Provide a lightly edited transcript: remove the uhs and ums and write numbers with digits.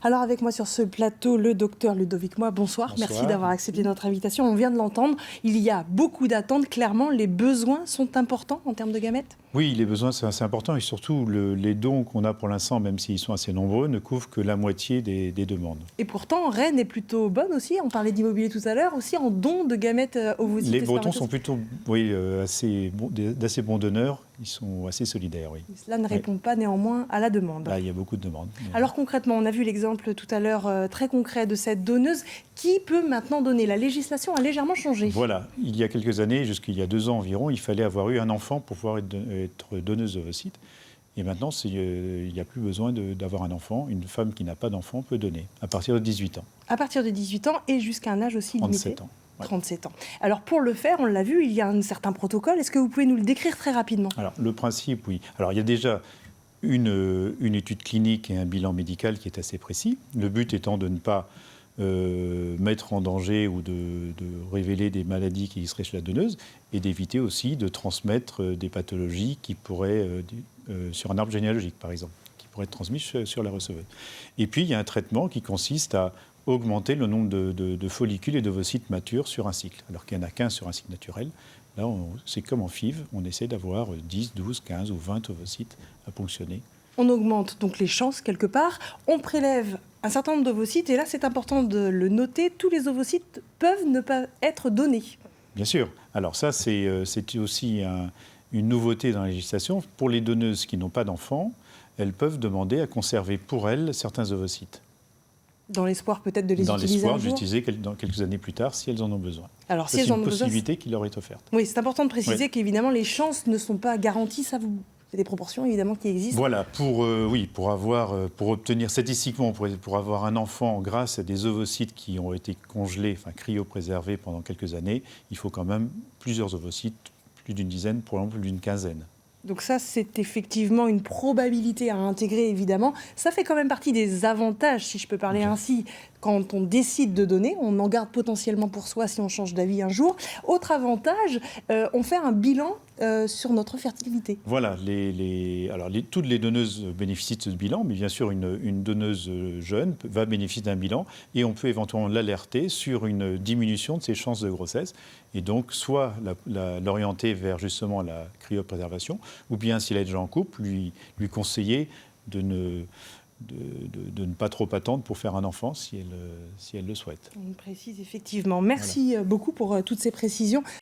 Alors avec moi sur ce plateau, le docteur Ludovic Moy, bonsoir. Merci d'avoir accepté notre invitation. On vient de l'entendre, il y a beaucoup d'attentes. Clairement, les besoins sont importants en termes de gamètes? Oui, les besoins, c'est assez important. Et surtout, les dons qu'on a pour l'instant, même s'ils sont assez nombreux, ne couvrent que la moitié des demandes. Et pourtant, Rennes est plutôt bonne aussi. On parlait d'immobilier tout à l'heure, aussi en dons de gamètes ovocytes. Les Bretons sont plutôt d'assez bons donneurs. Ils sont assez solidaires, oui. Cela ne répond pas néanmoins à la demande. Là, il y a beaucoup de demandes. Alors concrètement, on a vu l'exemple tout à l'heure très concret de cette donneuse. Qui peut maintenant donner? La législation a légèrement changé. Voilà. Il y a quelques années, jusqu'il y a 2 ans environ, il fallait avoir eu un enfant pour pouvoir être donneuse d'ovocytes. Et maintenant, il n'y a plus besoin d'avoir un enfant. Une femme qui n'a pas d'enfant peut donner à partir de 18 ans. À partir de 18 ans et jusqu'à un âge aussi limité. 37 ans. Ouais. 37 ans. Alors pour le faire, on l'a vu, il y a un certain protocole. Est-ce que vous pouvez nous le décrire très rapidement? Alors le principe, oui. Alors il y a déjà une étude clinique et un bilan médical qui est assez précis. Le but étant de ne pas mettre en danger ou de révéler des maladies qui seraient chez la donneuse et d'éviter aussi de transmettre des pathologies qui pourraient, sur un arbre généalogique par exemple, qui pourraient être transmises sur la receveuse. Et puis il y a un traitement qui consiste à augmenter le nombre de follicules et d'ovocytes matures sur un cycle, alors qu'il n'y en a qu'un sur un cycle naturel. Là, c'est comme en FIV, on essaie d'avoir 10, 12, 15 ou 20 ovocytes à ponctionner. On augmente donc les chances quelque part, on prélève un certain nombre d'ovocytes, et là c'est important de le noter, tous les ovocytes peuvent ne pas être donnés. Bien sûr. Alors ça, c'est aussi une nouveauté dans la législation. Pour les donneuses qui n'ont pas d'enfants, elles peuvent demander à conserver pour elles certains ovocytes. Dans l'espoir peut-être de les utiliser un jour. Dans l'espoir d'utiliser dans quelques années plus tard, si elles en ont besoin. Alors, c'est une possibilité qui leur est offerte. Oui, c'est important de préciser qu'évidemment les chances ne sont pas garanties, ça vous... C'est des proportions évidemment qui existent. Voilà, pour obtenir statistiquement, pour avoir un enfant grâce à des ovocytes qui ont été congelés, enfin cryopréservés pendant quelques années, il faut quand même plusieurs ovocytes, plus d'une dizaine, probablement plus d'une quinzaine. Donc ça, c'est effectivement une probabilité à intégrer, évidemment. Ça fait quand même partie des avantages, si je peux parler ainsi, quand on décide de donner. On en garde potentiellement pour soi si on change d'avis un jour. Autre avantage, on fait un bilan sur notre fertilité. Voilà, toutes les donneuses bénéficient de ce bilan, mais bien sûr, une donneuse jeune va bénéficier d'un bilan et on peut éventuellement l'alerter sur une diminution de ses chances de grossesse et donc soit l'orienter vers justement la cryopréservation ou bien, s'il est déjà en couple, lui conseiller de ne pas trop attendre pour faire un enfant si elle le souhaite. On précise effectivement. Merci beaucoup pour toutes ces précisions.